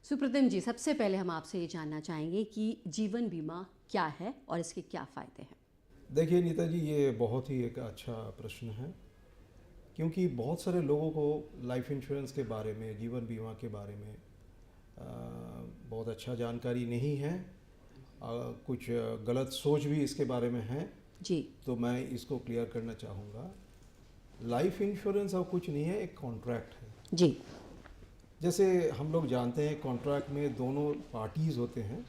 सुप्रतिम जी, सबसे पहले हम आपसे ये जानना चाहेंगे कि जीवन बीमा क्या है और इसके क्या फ़ायदे हैं? देखिए नीता जी, ये बहुत ही एक अच्छा प्रश्न है क्योंकि बहुत सारे लोगों को लाइफ इंश्योरेंस के बारे में, जीवन बीमा के बारे में बहुत अच्छा जानकारी नहीं है। कुछ गलत सोच भी इसके बारे में है। जी। तो मैं इसको क्लियर करना चाहूँगा। लाइफ इंश्योरेंस अब कुछ नहीं है, एक कॉन्ट्रैक्ट है। जी। जैसे हम लोग जानते हैं कॉन्ट्रैक्ट में दोनों पार्टीज़ होते हैं।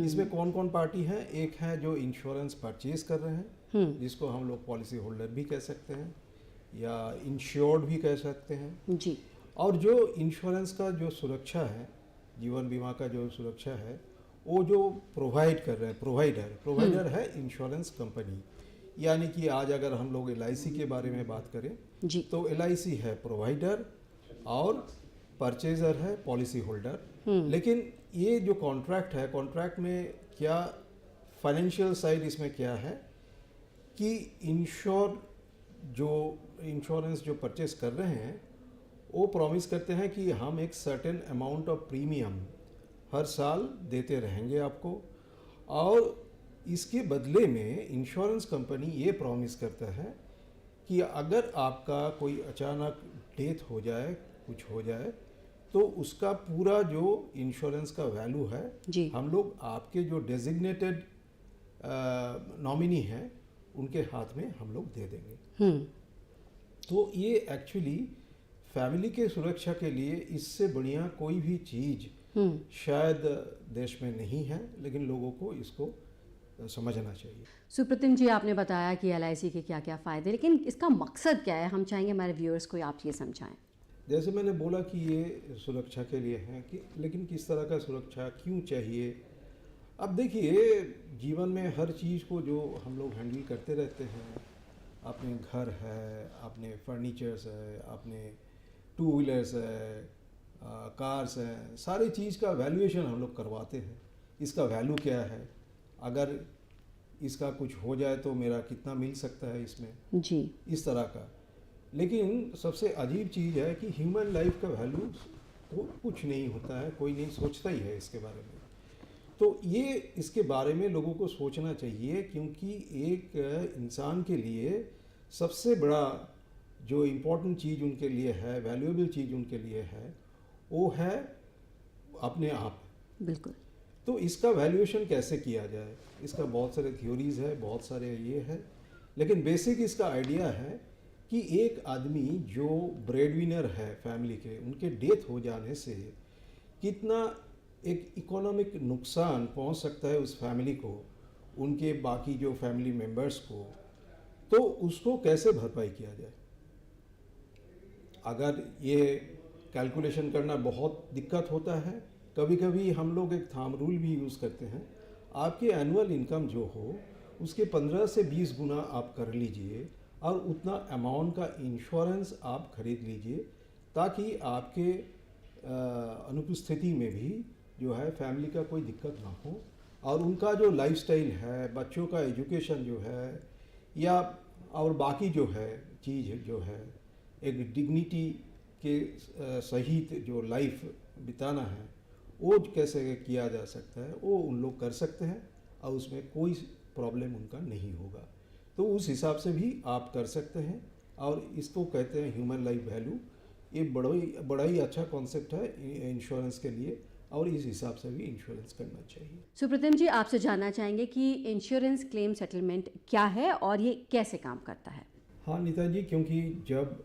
इसमें कौन कौन पार्टी है? एक है जो इंश्योरेंस परचेज कर रहे हैं, जिसको हम लोग पॉलिसी होल्डर भी कह सकते हैं या इंश्योर्ड भी कह सकते हैं। जी। और जो इंश्योरेंस का जो सुरक्षा है, जीवन बीमा का जो सुरक्षा है, वो जो प्रोवाइड कर रहे हैं, प्रोवाइडर है इंश्योरेंस कंपनी। यानी कि आज अगर हम लोग LIC के बारे में बात करें जी। तो LIC है प्रोवाइडर और परचेजर है पॉलिसी होल्डर। लेकिन ये जो कॉन्ट्रैक्ट है, कॉन्ट्रैक्ट में क्या फाइनेंशियल साइड इसमें क्या है कि इंश्योरेंस जो परचेस कर रहे हैं वो प्रॉमिस करते हैं कि हम एक सर्टेन अमाउंट ऑफ प्रीमियम हर साल देते रहेंगे आपको, और इसके बदले में इंश्योरेंस कंपनी ये प्रॉमिस करता है कि अगर आपका कोई अचानक डेथ हो जाए, कुछ हो जाए, तो उसका पूरा जो इंश्योरेंस का वैल्यू है जी। हम लोग आपके जो डेजिग्नेटेड नॉमिनी हैं उनके हाथ में हम लोग दे देंगे। तो ये एक्चुअली फैमिली के सुरक्षा के लिए इससे बढ़िया कोई भी चीज़ शायद देश में नहीं है, लेकिन लोगों को इसको समझना चाहिए। सुप्रतिम जी, आपने बताया कि LIC के क्या क्या फ़ायदे, लेकिन इसका मकसद क्या है? हम चाहेंगे हमारे व्यूअर्स को आप ये समझाएं। जैसे मैंने बोला कि ये सुरक्षा के लिए है कि, लेकिन किस तरह का सुरक्षा क्यों चाहिए? अब देखिए, जीवन में हर चीज़ को जो हम लोग हैंडल करते रहते हैं, अपने घर है, अपने फर्नीचर्स है, अपने टू व्हीलर्स है, कार्स हैं, सारी चीज़ का वैल्यूएशन हम लोग करवाते हैं। इसका वैल्यू क्या है, अगर इसका कुछ हो जाए तो मेरा कितना मिल सकता है इसमें, जी। इस तरह का। लेकिन सबसे अजीब चीज़ है कि ह्यूमन लाइफ का वैल्यू तो कुछ नहीं होता है, कोई नहीं सोचता ही है इसके बारे में। तो ये इसके बारे में लोगों को सोचना चाहिए, क्योंकि एक इंसान के लिए सबसे बड़ा जो इम्पोर्टेंट चीज़ उनके लिए है, वैल्यूएबल चीज़ उनके लिए है, वो है अपने आप। बिल्कुल। तो इसका वैल्यूएशन कैसे किया जाए, इसका बहुत सारे थ्योरीज है, बहुत सारे ये है, लेकिन बेसिक इसका आइडिया है कि एक आदमी जो ब्रेडविनर है फैमिली के, उनके डेथ हो जाने से कितना एक इकोनॉमिक नुकसान पहुंच सकता है उस फैमिली को, उनके बाकी जो फैमिली मेंबर्स को, तो उसको कैसे भरपाई किया जाए। अगर ये कैलकुलेशन करना बहुत दिक्कत होता है, कभी कभी हम लोग एक थंब रूल भी यूज़ करते हैं। आपकी एनुअल इनकम जो हो उसके 15 से 20 गुना आप कर लीजिए और उतना अमाउंट का इंश्योरेंस आप खरीद लीजिए, ताकि आपके अनुपस्थिति में भी जो है फैमिली का कोई दिक्कत ना हो, और उनका जो लाइफस्टाइल है, बच्चों का एजुकेशन जो है, या और बाकी जो है चीज़ जो है, एक डिग्निटी के सहित जो लाइफ बिताना है, वो कैसे किया जा सकता है, वो उन लोग कर सकते हैं और उसमें कोई प्रॉब्लम उनका नहीं होगा। तो उस हिसाब से भी आप कर सकते हैं, और इसको कहते हैं ह्यूमन लाइफ वैल्यू। ये बड़ा ही अच्छा कॉन्सेप्ट है इंश्योरेंस के लिए, और इस हिसाब से भी इंश्योरेंस करना चाहिए। सुप्रतिम जी, आपसे जानना चाहेंगे कि इंश्योरेंस क्लेम सेटलमेंट क्या है और ये कैसे काम करता है? हाँ नीता जी, क्योंकि जब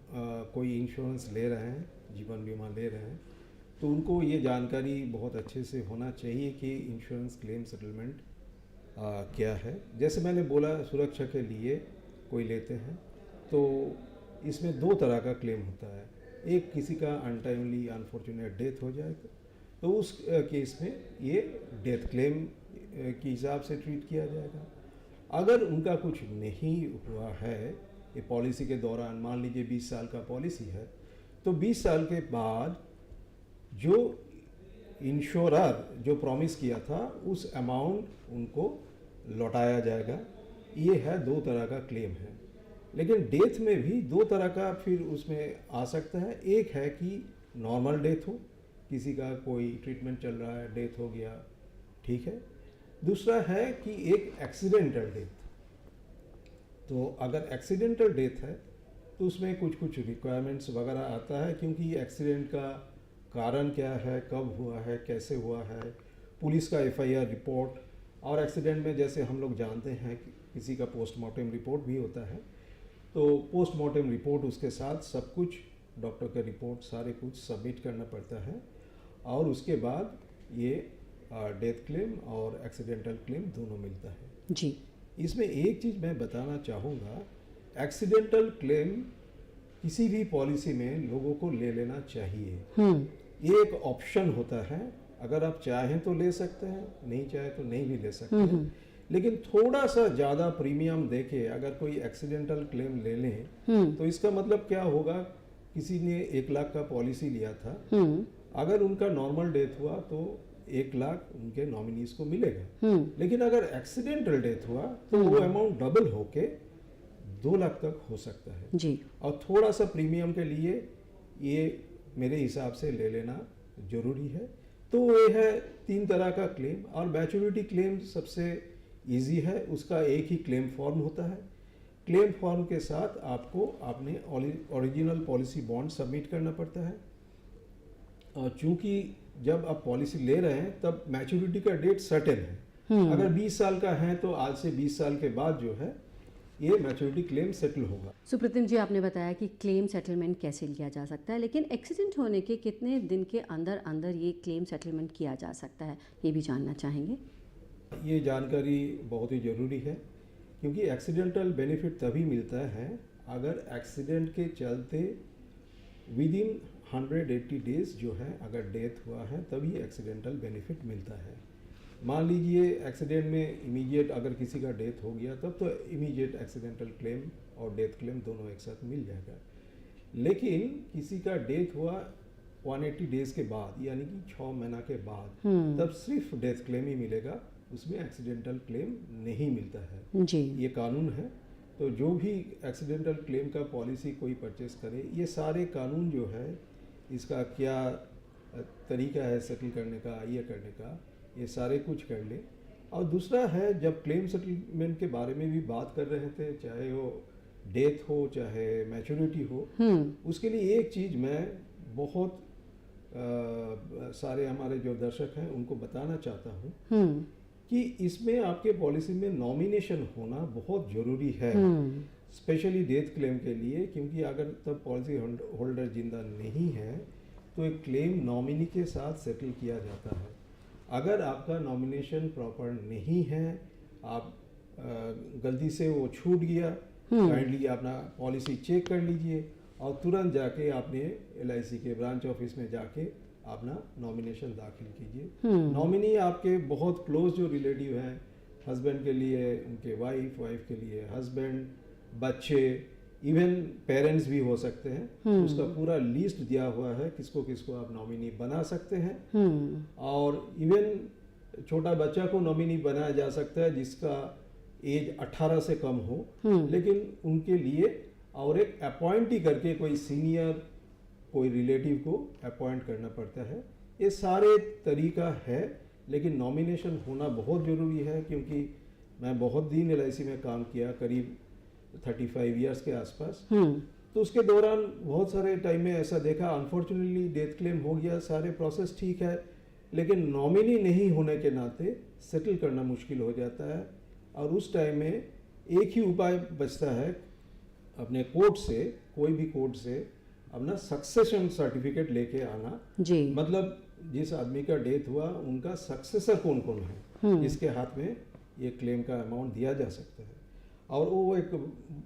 कोई इंश्योरेंस ले रहे हैं, जीवन बीमा ले रहे हैं, तो उनको ये जानकारी बहुत अच्छे से होना चाहिए कि इंश्योरेंस क्लेम सेटलमेंट क्या है। जैसे मैंने बोला, सुरक्षा के लिए कोई लेते हैं तो इसमें 2 तरह का क्लेम होता है। एक, किसी का अनटाइमली अनफॉर्चुनेट डेथ हो जाए तो उस केस में ये डेथ क्लेम के हिसाब से ट्रीट किया जाएगा। अगर उनका कुछ नहीं हुआ है ये पॉलिसी के दौरान, मान लीजिए 20 साल का पॉलिसी है, तो 20 साल के बाद जो इंश्योरर जो प्रॉमिस किया था उस अमाउंट उनको लौटाया जाएगा। ये है 2 तरह का क्लेम है। लेकिन डेथ में भी 2 तरह का फिर उसमें आ सकता है। एक है कि नॉर्मल डेथ हो, किसी का कोई ट्रीटमेंट चल रहा है, डेथ हो गया, ठीक है। दूसरा है कि एक एक्सीडेंटल डेथ। तो अगर एक्सीडेंटल डेथ है तो उसमें कुछ कुछ रिक्वायरमेंट्स वगैरह आता है, क्योंकि एक्सीडेंट का कारण क्या है, कब हुआ है, कैसे हुआ है, पुलिस का एफआईआर रिपोर्ट, और एक्सीडेंट में जैसे हम लोग जानते हैं कि किसी का पोस्टमार्टम रिपोर्ट भी होता है। तो पोस्टमार्टम रिपोर्ट उसके साथ सब कुछ, डॉक्टर का रिपोर्ट सारे कुछ सबमिट करना पड़ता है, और उसके बाद ये डेथ क्लेम और एक्सीडेंटल क्लेम दोनों मिलता है जी। इसमें एक चीज़ मैं बताना चाहूँगा, एक्सीडेंटल क्लेम किसी भी पॉलिसी में लोगों को ले लेना चाहिए। ये एक ऑप्शन होता है, अगर आप चाहें तो ले सकते हैं, नहीं चाहे तो नहीं भी ले सकते हैं। लेकिन थोड़ा सा ज़्यादा प्रीमियम देके अगर कोई एक्सीडेंटल क्लेम ले लें तो इसका मतलब क्या होगा, किसी ने 1 लाख का पॉलिसी लिया था, अगर उनका नॉर्मल डेथ हुआ तो 1 लाख उनके नॉमिनीज को मिलेगा। लेकिन अगर एक्सीडेंटल डेथ हुआ तो वो अमाउंट डबल होके 2 लाख तक हो सकता है जी। और थोड़ा सा प्रीमियम के लिए ये मेरे हिसाब से ले लेना जरूरी है। तो ये है 3 तरह का क्लेम, और मैच्योरिटी क्लेम सबसे इजी है, उसका एक ही क्लेम फॉर्म होता है। क्लेम फॉर्म के साथ आपको अपने ओरिजिनल पॉलिसी बॉन्ड सबमिट करना पड़ता है, और चूंकि जब आप पॉलिसी ले रहे हैं तब मैच्योरिटी का डेट सर्टेन है। अगर 20 साल का है तो आज से 20 साल के बाद जो है ये मैच्योरिटी क्लेम सेटल होगा। सुप्रतिम जी, आपने बताया कि क्लेम सेटलमेंट कैसे लिया जा सकता है, लेकिन एक्सीडेंट होने के कितने दिन के अंदर अंदर ये क्लेम सेटलमेंट किया जा सकता है, ये भी जानना चाहेंगे। ये जानकारी बहुत ही ज़रूरी है, क्योंकि एक्सीडेंटल बेनिफिट तभी मिलता है अगर एक्सीडेंट के चलते विदिन 180 डेज जो है अगर डेथ हुआ है तभी एक्सीडेंटल बेनिफिट मिलता है। मान लीजिए एक्सीडेंट में इमीडिएट अगर किसी का डेथ हो गया तब तो इमीडिएट एक्सीडेंटल क्लेम और डेथ क्लेम दोनों एक साथ मिल जाएगा। लेकिन किसी का डेथ हुआ 180 डेज के बाद, यानी कि 6 महीना के बाद, तब सिर्फ डेथ क्लेम ही मिलेगा, उसमें एक्सीडेंटल क्लेम नहीं मिलता है जी। ये कानून है। तो जो भी एक्सीडेंटल क्लेम का पॉलिसी कोई परचेस करे, ये सारे कानून जो है, इसका क्या तरीका है सेटल करने का, ये करने का, ये सारे कुछ कर ले। और दूसरा है, जब क्लेम सेटलमेंट के बारे में भी बात कर रहे थे, चाहे वो डेथ हो चाहे मैच्योरिटी हो, उसके लिए एक चीज़ मैं बहुत सारे हमारे जो दर्शक हैं उनको बताना चाहता हूँ कि इसमें आपके पॉलिसी में नॉमिनेशन होना बहुत ज़रूरी है, स्पेशली डेथ क्लेम के लिए, क्योंकि अगर तब पॉलिसी होल्डर जिंदा नहीं है तो एक क्लेम नॉमिनी के साथ सेटल किया जाता है। अगर आपका नॉमिनेशन प्रॉपर नहीं है, आप गलती से वो छूट गया, काइंडली अपना पॉलिसी चेक कर लीजिए और तुरंत जाके आपने LIC के ब्रांच ऑफिस में जाके अपना नॉमिनेशन दाखिल कीजिए। नॉमिनी आपके बहुत क्लोज जो रिलेटिव हैं, हस्बैंड के लिए उनके वाइफ, वाइफ के लिए हस्बैंड, बच्चे, इवन पेरेंट्स भी हो सकते हैं। उसका पूरा लिस्ट दिया हुआ है किसको किसको आप नॉमिनी बना सकते हैं। और इवन छोटा बच्चा को नॉमिनी बनाया जा सकता है जिसका एज 18 से कम हो, लेकिन उनके लिए और एक अपॉइंटी करके कोई सीनियर कोई रिलेटिव को अपॉइंट करना पड़ता है। ये सारे तरीका है, लेकिन नॉमिनेशन होना बहुत ज़रूरी है, क्योंकि मैं बहुत दिन LIC में काम किया, करीब 35 इयर्स के आसपास। तो उसके दौरान बहुत सारे टाइम में ऐसा देखा, अनफॉर्चुनेटली डेथ क्लेम हो गया, सारे प्रोसेस ठीक है, लेकिन नॉमिनी नहीं होने के नाते सेटल करना मुश्किल हो जाता है। और उस टाइम में एक ही उपाय बचता है, अपने कोर्ट से, कोई भी कोर्ट से अपना सक्सेशन सर्टिफिकेट लेके आना जी। मतलब जिस आदमी का डेथ हुआ उनका सक्सेसर कौन कौन है, जिसके हाथ में ये क्लेम का अमाउंट दिया जा सकता है। और वो एक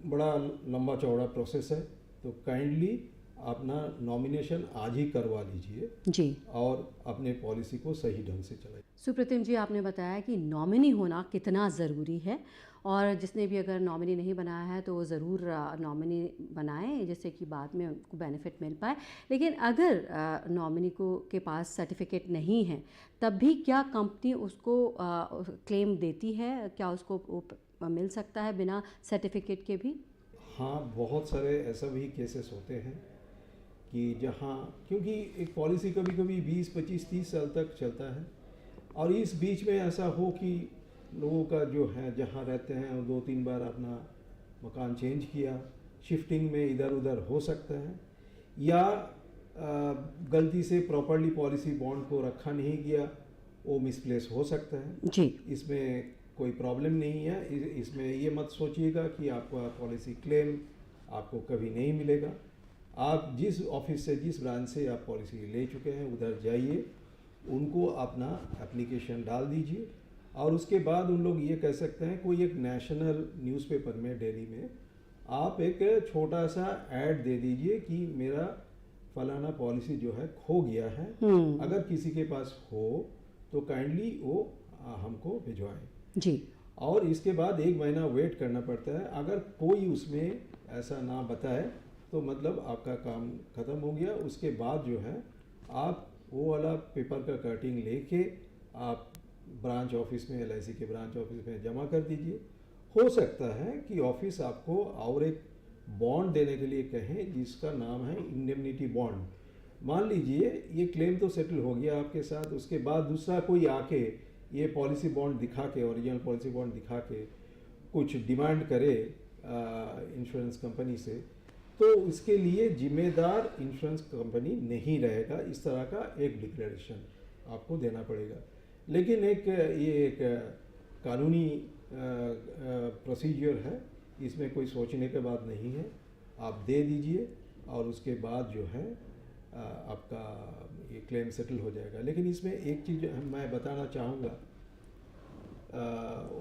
बड़ा लंबा चौड़ा प्रोसेस है, तो काइंडली अपना नॉमिनेशन आज ही करवा लीजिए जी, और अपने पॉलिसी को सही ढंग से चलाइए। सुप्रतिम जी, आपने बताया कि नॉमिनी होना कितना ज़रूरी है, और जिसने भी अगर नॉमिनी नहीं बनाया है तो वो ज़रूर नॉमिनी बनाएं, जिससे कि बाद में उनको बेनिफिट मिल पाए। लेकिन अगर नॉमिनी को के पास सर्टिफिकेट नहीं है, तब भी क्या कंपनी उसको क्लेम देती है? क्या उसको मिल सकता है बिना सर्टिफिकेट के भी? हाँ, बहुत सारे ऐसा भी केसेस होते हैं कि जहाँ, क्योंकि एक पॉलिसी कभी कभी 20, 25, 30 साल तक चलता है, और इस बीच में ऐसा हो कि लोगों का जो है जहाँ रहते हैं वो 2-3 बार अपना मकान चेंज किया, शिफ्टिंग में इधर उधर हो सकता है, या गलती से प्रॉपर्ली पॉलिसी बॉन्ड को रखा नहीं गया, वो मिसप्लेस हो सकता है जी। इसमें कोई प्रॉब्लम नहीं है। इसमें ये मत सोचिएगा कि आपका पॉलिसी क्लेम आपको कभी नहीं मिलेगा। आप जिस ऑफिस से, जिस ब्रांच से आप पॉलिसी ले चुके हैं उधर जाइए, उनको अपना एप्लीकेशन डाल दीजिए, और उसके बाद उन लोग ये कह सकते हैं, कोई एक नेशनल न्यूज़पेपर में दिल्ली में आप एक छोटा सा ऐड दे दीजिए कि मेरा फलाना पॉलिसी जो है खो गया है, अगर किसी के पास हो तो काइंडली वो हमको भिजवाएं जी। और इसके बाद 1 महीना वेट करना पड़ता है। अगर कोई उसमें ऐसा ना बताए तो मतलब आपका काम ख़त्म हो गया। उसके बाद जो है आप वो वाला पेपर का कटिंग लेके आप ब्रांच ऑफिस में, LIC के ब्रांच ऑफिस में जमा कर दीजिए। हो सकता है कि ऑफिस आपको और एक बॉन्ड देने के लिए कहें जिसका नाम है इंडेमनिटी बॉन्ड। मान लीजिए ये क्लेम तो सेटल हो गया आपके साथ, उसके बाद दूसरा कोई आके ये पॉलिसी बॉन्ड दिखा के, ओरिजिनल पॉलिसी बॉन्ड दिखा के कुछ डिमांड करे इंश्योरेंस कंपनी से, तो उसके लिए जिम्मेदार इंश्योरेंस कंपनी नहीं रहेगा। इस तरह का एक डिक्लेरेशन आपको देना पड़ेगा। लेकिन ये एक कानूनी प्रोसीजर है, इसमें कोई सोचने के बाद नहीं है, आप दे दीजिए और उसके बाद जो है आपका ये क्लेम सेटल हो जाएगा। लेकिन इसमें एक चीज़ मैं बताना चाहूँगा,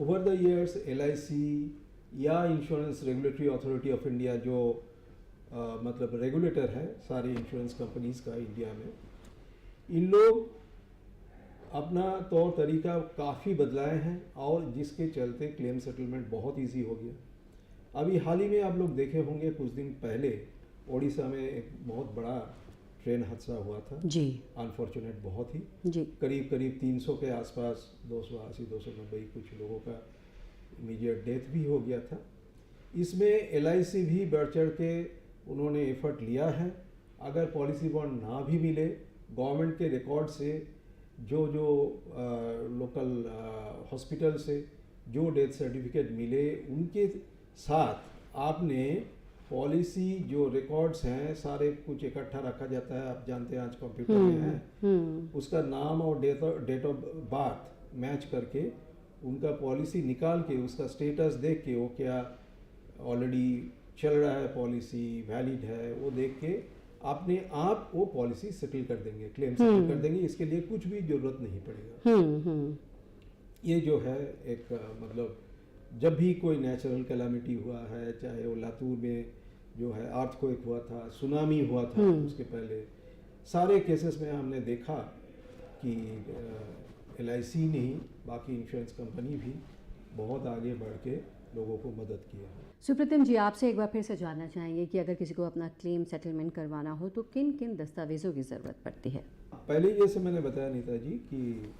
ओवर द इयर्स LIC या insurance regulatory authority of India जो मतलब रेगुलेटर है सारे इंश्योरेंस कंपनीज का इंडिया में, इन लोग अपना तौर तरीका काफ़ी बदलाए हैं और जिसके चलते क्लेम सेटलमेंट बहुत इजी हो गया। अभी हाल ही में आप लोग देखे होंगे, कुछ दिन पहले ओडिशा में एक बहुत बड़ा ट्रेन हादसा हुआ था जी। अनफॉर्चुनेट बहुत ही जी। करीब 300 के आसपास, 280-290 कुछ लोगों का इमीडिएट डेथ भी हो गया था। इसमें LIC भी बढ़ चढ़ के उन्होंने एफर्ट लिया है। अगर पॉलिसी बॉन्ड ना भी मिले, गवर्नमेंट के रिकॉर्ड से जो लोकल हॉस्पिटल से जो डेथ सर्टिफिकेट मिले, उनके साथ आपने पॉलिसी जो रिकॉर्ड्स हैं सारे कुछ इकट्ठा रखा जाता है। आप जानते हैं आज कंप्यूटर में है, उसका नाम और डेट ऑफ बर्थ मैच करके उनका पॉलिसी निकाल के उसका स्टेटस देख के, वो क्या ऑलरेडी चल रहा है, पॉलिसी वैलिड है, वो देख के आपने आप वो पॉलिसी सेटल कर देंगे, क्लेम सेटल कर देंगे। इसके लिए कुछ भी जरूरत नहीं पड़ेगा। ये जो है एक मतलब जब भी कोई नेचुरल कैलामिटी हुआ है, चाहे वो लातूर में जो है अर्थक्वेक हुआ था, सुनामी हुआ था, उसके पहले सारे केसेस में हमने देखा कि LIC नहीं, बाकी इंश्योरेंस कंपनी भी बहुत आगे बढ़ के लोगों को मदद की है। सुप्रतिम जी, आपसे एक बार फिर से जानना चाहेंगे कि अगर किसी को अपना क्लेम सेटलमेंट करवाना हो तो किन किन दस्तावेज़ों की ज़रूरत पड़ती है? पहले जैसे मैंने बताया नीता जी कि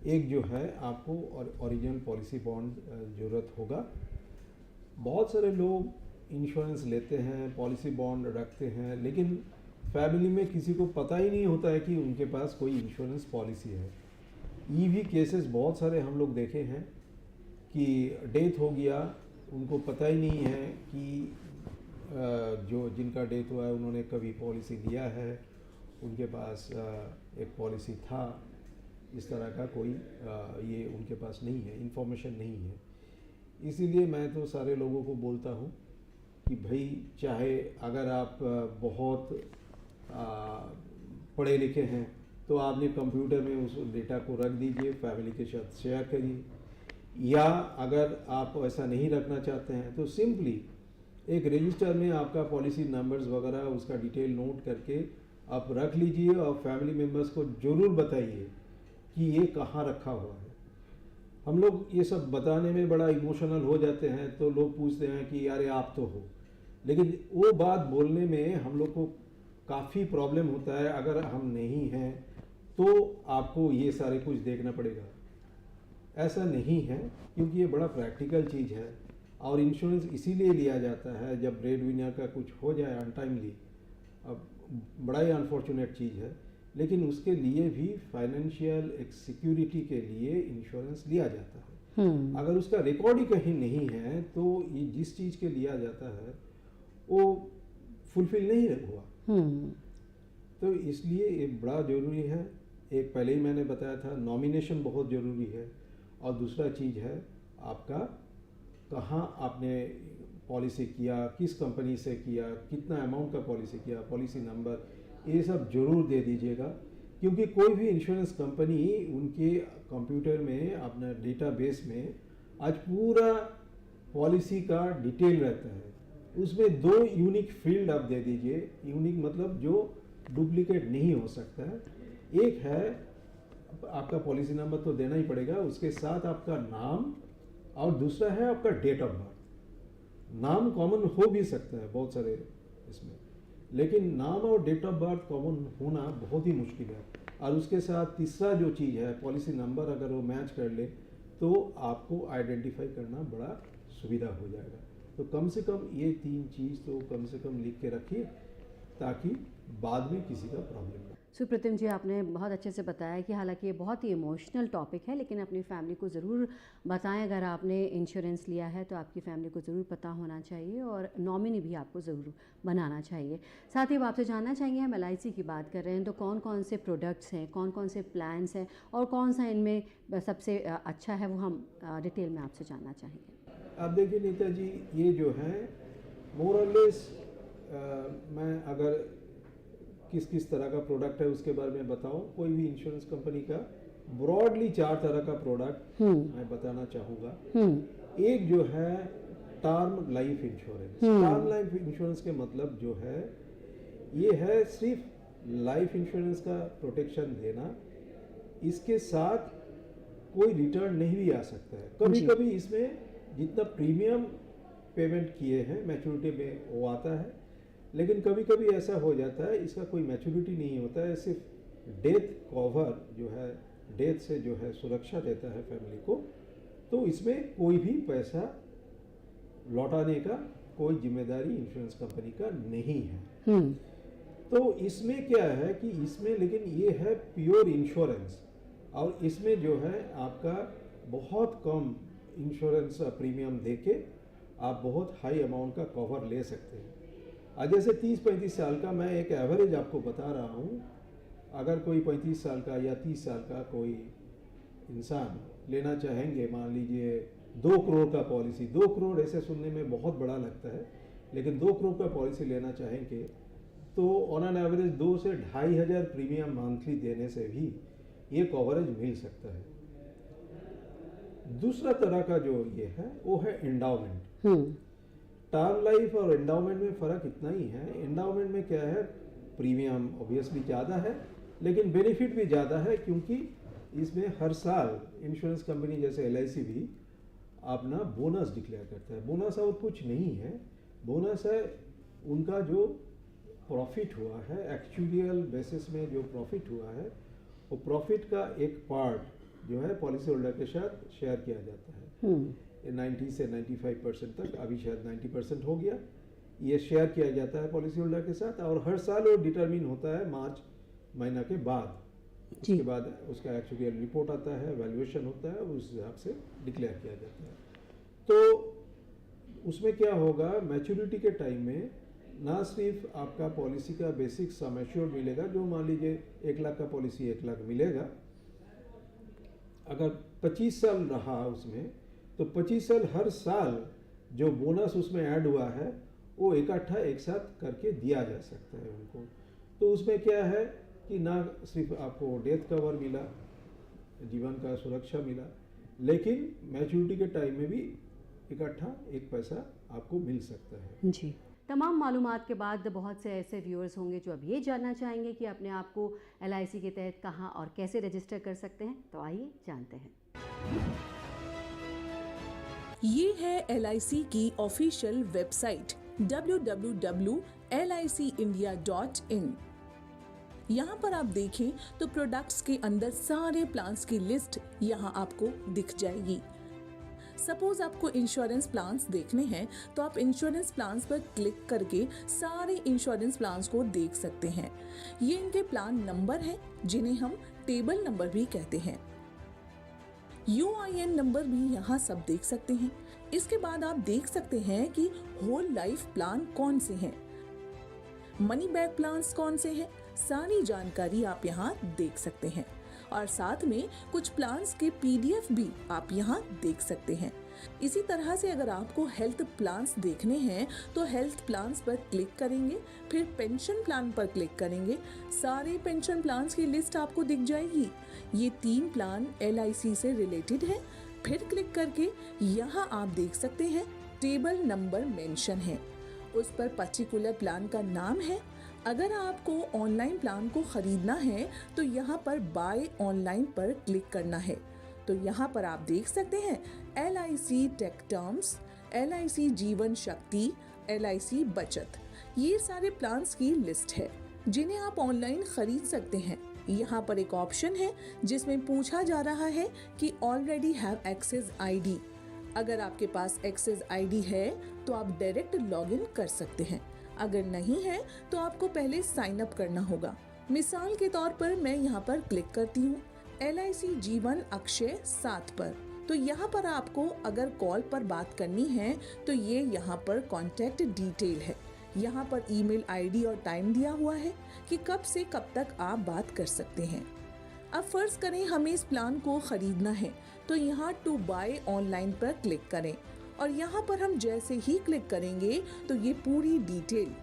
एक जो है आपको ओरिजिनल पॉलिसी बॉन्ड ज़रूरत होगा। बहुत सारे लोग इंश्योरेंस लेते हैं, पॉलिसी बॉन्ड रखते हैं, लेकिन फैमिली में किसी को पता ही नहीं होता है कि उनके पास कोई इंश्योरेंस पॉलिसी है। ये भी केसेस बहुत सारे हम लोग देखे हैं कि डेथ हो गया, उनको पता ही नहीं है कि जो जिनका डेथ हुआ है उन्होंने कभी पॉलिसी लिया है, उनके पास एक पॉलिसी था, इस तरह का कोई ये उनके पास नहीं है, इन्फॉर्मेशन नहीं है। इसीलिए मैं तो सारे लोगों को बोलता हूँ कि भाई, चाहे अगर आप बहुत पढ़े लिखे हैं तो आपने कंप्यूटर में उस डेटा को रख दीजिए, फैमिली के साथ शेयर करिए, या अगर आप ऐसा नहीं रखना चाहते हैं तो सिंपली एक रजिस्टर में आपका पॉलिसी नंबर्स वगैरह उसका डिटेल नोट करके आप रख लीजिए और फैमिली मेम्बर्स को ज़रूर बताइए कि ये कहाँ रखा हुआ है। हम लोग ये सब बताने में बड़ा इमोशनल हो जाते हैं, तो लोग पूछते हैं कि यार आप तो हो, लेकिन वो बात बोलने में हम लोग को काफ़ी प्रॉब्लम होता है। अगर हम नहीं हैं तो आपको ये सारे कुछ देखना पड़ेगा, ऐसा नहीं है, क्योंकि ये बड़ा प्रैक्टिकल चीज़ है। और इंश्योरेंस इसीलिए लिया जाता है जब ब्रेड विनर का कुछ हो जाए अनटाइमली। अब बड़ा ही अनफॉर्चुनेट चीज़ है, लेकिन उसके लिए भी फाइनेंशियल एक सिक्योरिटी के लिए इंश्योरेंस लिया जाता है। अगर उसका रिकॉर्ड ही कहीं नहीं है तो ये जिस चीज़ के लिया जाता है वो फुलफिल नहीं हुआ। तो इसलिए ये बड़ा ज़रूरी है। एक पहले ही मैंने बताया था, नॉमिनेशन बहुत ज़रूरी है, और दूसरा चीज़ है आपका कहाँ आपने पॉलिसी किया, किस कंपनी से किया, कितना अमाउंट का पॉलिसी किया, पॉलिसी नंबर, ये सब ज़रूर दे दीजिएगा, क्योंकि कोई भी इंश्योरेंस कंपनी उनके कंप्यूटर में अपना डेटाबेस में आज पूरा पॉलिसी का डिटेल रहता है। उसमें 2 यूनिक फील्ड आप दे दीजिए, यूनिक मतलब जो डुप्लीकेट नहीं हो सकता है। एक है आपका पॉलिसी नंबर तो देना ही पड़ेगा, उसके साथ आपका नाम, और दूसरा है आपका डेट ऑफ बर्थ। नाम कॉमन हो भी सकता है बहुत सारे इसमें, लेकिन नाम और डेट ऑफ बर्थ कॉमन होना बहुत ही मुश्किल है। और उसके साथ तीसरा जो चीज़ है पॉलिसी नंबर, अगर वो मैच कर ले तो आपको आइडेंटिफाई करना बड़ा सुविधा हो जाएगा। तो कम से कम ये 3 चीज़ तो कम से कम लिख के रखिए, ताकि बाद में किसी का प्रॉब्लम ना। सुप्रतिम जी, आपने बहुत अच्छे से बताया कि हालांकि ये बहुत ही इमोशनल टॉपिक है, लेकिन अपनी फैमिली को ज़रूर बताएं। अगर आपने इंश्योरेंस लिया है तो आपकी फैमिली को ज़रूर पता होना चाहिए, और नॉमिनी भी आपको ज़रूर बनाना चाहिए। साथ ही अब आपसे जानना चाहेंगे, हम LIC की बात कर रहे हैं तो कौन कौन से प्रोडक्ट्स हैं, कौन कौन से प्लान्स हैं, और कौन सा इनमें सबसे अच्छा है, वो हम डिटेल में आपसे जानना चाहेंगे। आप देखिए नीता जी, ये जो है मोर और लेस मैं अगर किस किस तरह का प्रोडक्ट है उसके बारे में बताऊं, कोई भी इंश्योरेंस कंपनी का ब्रॉडली 4 तरह का प्रोडक्ट मैं बताना चाहूँगा। एक जो है term life insurance. Term life insurance के मतलब जो है, ये है सिर्फ लाइफ इंश्योरेंस का प्रोटेक्शन देना, इसके साथ कोई रिटर्न नहीं भी आ सकता है। कभी कभी इसमें जितना प्रीमियम पेमेंट किए हैं मैच्योरिटी में वो आता है, लेकिन कभी कभी ऐसा हो जाता है इसका कोई मैच्योरिटी नहीं होता है, सिर्फ डेथ कवर जो है, डेथ से जो है सुरक्षा देता है फैमिली को, तो इसमें कोई भी पैसा लौटाने का कोई जिम्मेदारी इंश्योरेंस कंपनी का नहीं है। तो इसमें क्या है कि इसमें लेकिन ये है प्योर इंश्योरेंस, और इसमें जो है आपका बहुत कम इंश्योरेंस प्रीमियम देके आप बहुत हाई अमाउंट का कवर ले सकते हैं। जैसे 30-35 साल का मैं एक एवरेज आपको बता रहा हूँ, अगर कोई 35 साल का या 30 साल का कोई इंसान लेना चाहेंगे, मान लीजिए 2 करोड़ का पॉलिसी, 2 करोड़ ऐसे सुनने में बहुत बड़ा लगता है, लेकिन 2 करोड़ का पॉलिसी लेना चाहेंगे तो ऑन एन एवरेज 2 से 2,500 प्रीमियम मंथली देने से भी ये कवरेज मिल सकता है। दूसरा तरह का जो ये है वो है एंडाउमेंट। टर्म लाइफ और एंडाउमेंट में फ़र्क इतना ही है, एंडाउमेंट में क्या है, प्रीमियम ऑब्वियसली ज़्यादा है लेकिन बेनिफिट भी ज़्यादा है, क्योंकि इसमें हर साल इंश्योरेंस कंपनी जैसे LIC भी अपना बोनस डिक्लेयर करता है। बोनस और कुछ नहीं है, बोनस है उनका जो प्रॉफिट हुआ है, एक्चुअल बेसिस में जो प्रॉफिट हुआ है, वो प्रॉफिट का एक पार्ट जो है पॉलिसी होल्डर के साथ शेयर किया जाता है। 90 से 95% तक, अभी शायद 90% हो गया, ये शेयर किया जाता है पॉलिसी होल्डर के साथ, और हर साल वो डिटरमिन होता है मार्च महीना के बाद। उसके बाद उसका एक्चुअल रिपोर्ट आता है, वैल्यूएशन होता है, उस हिसाब से डिक्लेयर किया जाता है। तो उसमें क्या होगा, मैच्योरिटी के टाइम में ना सिर्फ आपका पॉलिसी का बेसिक सम एश्योर्ड मिलेगा, जो मान लीजिए 1 लाख का पॉलिसी 1 लाख मिलेगा, अगर 25 साल रहा उसमें तो 25 साल हर साल जो बोनस उसमें ऐड हुआ है वो इकट्ठा एक साथ करके दिया जा सकता है उनको। तो उसमें क्या है कि ना सिर्फ आपको डेथ कवर मिला, जीवन का सुरक्षा मिला, लेकिन मैच्योरिटी के टाइम में भी इकट्ठा एक पैसा आपको मिल सकता है। जी, तमाम मालूमात के बाद बहुत से ऐसे व्यूअर्स होंगे जो अब ये जानना चाहेंगे कि अपने आप को LIC के तहत कहाँ और कैसे रजिस्टर कर सकते हैं, तो आइए जानते हैं। ये है LIC की ऑफिशियल वेबसाइट www.licindia.in। यहाँ पर आप देखें तो प्रोडक्ट्स के अंदर सारे प्लान्स की लिस्ट यहाँ आपको दिख जाएगी। सपोज आपको इंश्योरेंस प्लान्स देखने हैं तो आप इंश्योरेंस प्लान्स पर क्लिक करके सारे इंश्योरेंस प्लान्स को देख सकते हैं। ये इनके प्लान नंबर हैं जिन्हें हम टेबल नंबर भी कहते हैं। UIN नंबर भी यहाँ सब देख सकते हैं। इसके बाद आप देख सकते हैं कि होल लाइफ प्लान कौन से हैं, मनी बैक प्लान्स कौन से हैं, सारी जानकारी आप यहाँ देख सकते हैं। और साथ में कुछ प्लान्स के PDF भी आप यहाँ देख सकते हैं। इसी तरह से अगर आपको हेल्थ प्लान्स देखने हैं तो हेल्थ प्लान्स पर क्लिक करेंगे, फिर पेंशन प्लान पर क्लिक करेंगे, सारे पेंशन प्लान्स की लिस्ट आपको दिख जाएगी। ये 3 प्लान LIC से रिलेटेड है। फिर क्लिक करके यहाँ आप देख सकते हैं टेबल नंबर मेंशन है, उस पर पर्टिकुलर प्लान का नाम है। अगर आपको ऑनलाइन प्लान को खरीदना है तो यहाँ पर बाय ऑनलाइन पर क्लिक करना है। तो यहाँ पर आप देख सकते हैं LIC टेक टर्म्स, LIC जीवन शक्ति, LIC बचत, ये सारे प्लान्स की लिस्ट है जिन्हें आप ऑनलाइन खरीद सकते हैं। यहाँ पर एक ऑप्शन है जिसमें पूछा जा रहा है कि ऑलरेडी हैव एक्सेस ID। अगर आपके पास एक्सेस ID है तो आप डायरेक्ट लॉगिन कर सकते हैं, अगर नहीं है तो आपको पहले साइन अप करना होगा। मिसाल के तौर पर मैं यहाँ पर क्लिक करती हूँ LIC जीवन अक्षय 7 पर। तो यहाँ पर आपको अगर कॉल पर बात करनी है तो ये यहाँ पर कॉन्टैक्ट डिटेल है। यहाँ पर ईमेल ID और टाइम दिया हुआ है कि कब से कब तक आप बात कर सकते हैं। अब फर्ज करें हमें इस प्लान को खरीदना है तो यहाँ टू बाय ऑनलाइन पर क्लिक करें और यहाँ पर हम जैसे ही क्लिक करेंगे तो ये पूरी डिटेल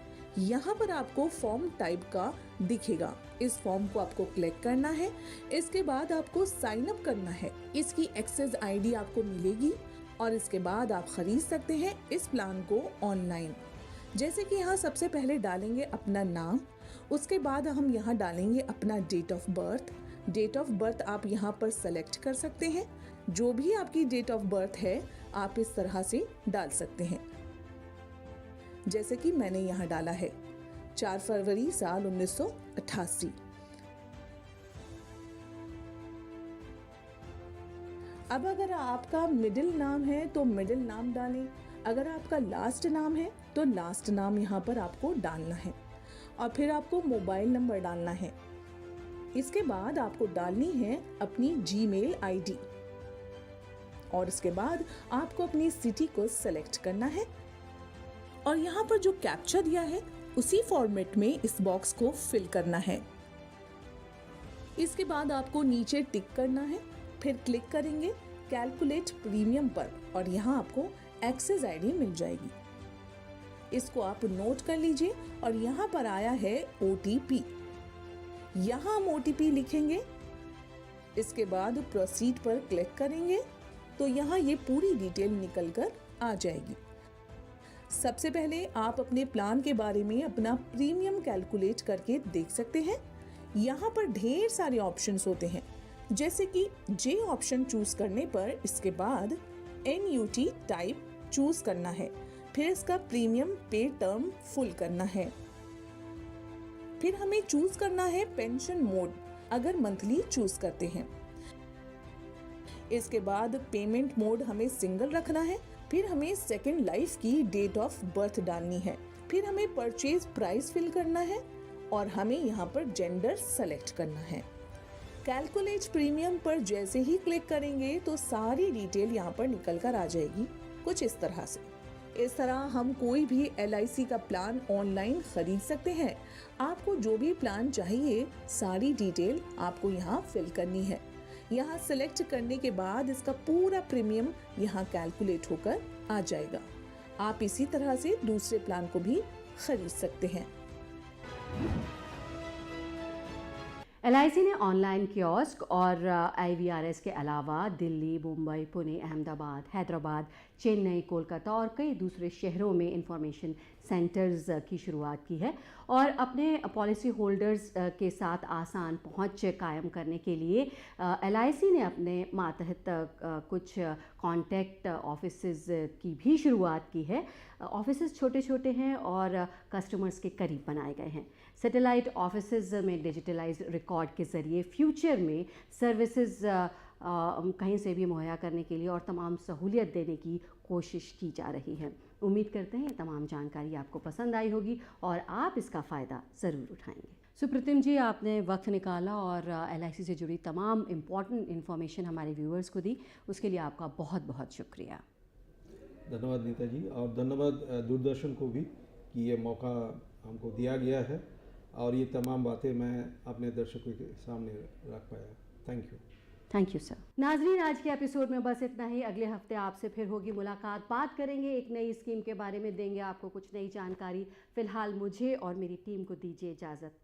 यहाँ पर आपको फॉर्म टाइप का दिखेगा। इस फॉर्म को आपको क्लिक करना है, इसके बाद आपको साइन अप करना है। इसकी एक्सेस ID आपको मिलेगी और इसके बाद आप खरीद सकते हैं इस प्लान को ऑनलाइन। जैसे कि यहाँ सबसे पहले डालेंगे अपना नाम, उसके बाद हम यहाँ डालेंगे अपना date of birth. Date of birth आप यहाँ पर सेलेक्ट कर सकते हैं, जो भी आपकी डेट ऑफ बर्थ है आप इस तरह से डाल सकते हैं। जैसे कि मैंने यहाँ डाला है 4 फरवरी साल 1988। अब अगर आपका मिडिल नाम है तो मिडिल नाम डालें, अगर आपका लास्ट नाम है तो लास्ट नाम यहाँ पर आपको डालना है और फिर आपको मोबाइल नंबर डालना है। इसके बाद आपको डालनी है अपनी जीमेल ID और इसके बाद आपको अपनी सिटी को सेलेक्ट करना है और यहाँ पर जो कैप्चा दिया है उसी फॉर्मेट में इस बॉक्स को फिल करना है। इसके बाद आपको नीचे टिक करना है, फिर क्लिक करेंगे कैलकुलेट प्रीमियम पर और यहाँ आपको एक्सेस ID मिल जाएगी। इसको आप नोट कर लीजिए और यहाँ पर आया है OTP। यहाँ हम OTP लिखेंगे, इसके बाद प्रोसीड पर क्लिक करेंगे तो यहाँ ये पूरी डिटेल निकल कर आ जाएगी। सबसे पहले आप अपने प्लान के बारे में अपना प्रीमियम कैलकुलेट करके देख सकते हैं। यहाँ पर ढेर सारे ऑप्शंस होते हैं, जैसे कि J ऑप्शन चूज करने पर इसके बाद NUT टाइप चूज करना है, फिर इसका प्रीमियम पे टर्म फुल करना है, फिर हमें चूज करना है पेंशन मोड अगर मंथली चूज करते हैं। इसके बाद पेमेंट मोड हमें सिंगल रखना है, फिर हमें सेकेंड लाइफ की डेट ऑफ बर्थ डालनी है, फिर हमें परचेज प्राइस फिल करना है और हमें यहाँ पर जेंडर सेलेक्ट करना है। कैलकुलेट प्रीमियम पर जैसे ही क्लिक करेंगे तो सारी डिटेल यहाँ पर निकल कर आ जाएगी कुछ इस तरह से। इस तरह हम कोई भी LIC का प्लान ऑनलाइन खरीद सकते हैं। आपको जो भी प्लान चाहिए सारी डिटेल आपको यहाँ फिल करनी है। यहाँ सिलेक्ट करने के बाद इसका पूरा प्रीमियम यहाँ कैलकुलेट होकर आ जाएगा। आप इसी तरह से दूसरे प्लान को भी खरीद सकते हैं। LIC ने ऑनलाइन कियोस्क और IVRS के अलावा दिल्ली, मुंबई, पुणे, अहमदाबाद, हैदराबाद, चेन्नई, कोलकाता और कई दूसरे शहरों में इंफॉर्मेशन सेंटर्स की शुरुआत की है और अपने पॉलिसी होल्डर्स के साथ आसान पहुंच कायम करने के लिए LIC ने अपने मातहत कुछ कॉन्टैक्ट ऑफिसेज की भी शुरुआत की है। ऑफिसेज छोटे छोटे हैं और कस्टमर्स के करीब बनाए गए हैं। सैटेलाइट ऑफिसेज में डिजिटलाइज्ड रिकॉर्ड के ज़रिए फ्यूचर में सर्विसेज कहीं से भी मुहैया करने के लिए और तमाम सहूलियत देने की कोशिश की जा रही है। उम्मीद करते हैं ये तमाम जानकारी आपको पसंद आई होगी और आप इसका फ़ायदा ज़रूर उठाएंगे। सुप्रतिम जी, आपने वक्त निकाला और LIC से जुड़ी तमाम इम्पॉर्टेंट इन्फॉर्मेशन हमारे व्यूअर्स को दी, उसके लिए आपका बहुत बहुत शुक्रिया। धन्यवाद नीता जी, और धन्यवाद दूरदर्शन को भी कि ये मौका हमको दिया गया है और ये तमाम बातें मैं अपने दर्शकों के सामने रख पाया। Thank you sir. नाजरीन, आज के एपिसोड में बस इतना ही। अगले हफ्ते आपसे फिर होगी मुलाकात, बात करेंगे एक नई स्कीम के बारे में, देंगे आपको कुछ नई जानकारी। फिलहाल मुझे और मेरी टीम को दीजिए इजाज़त।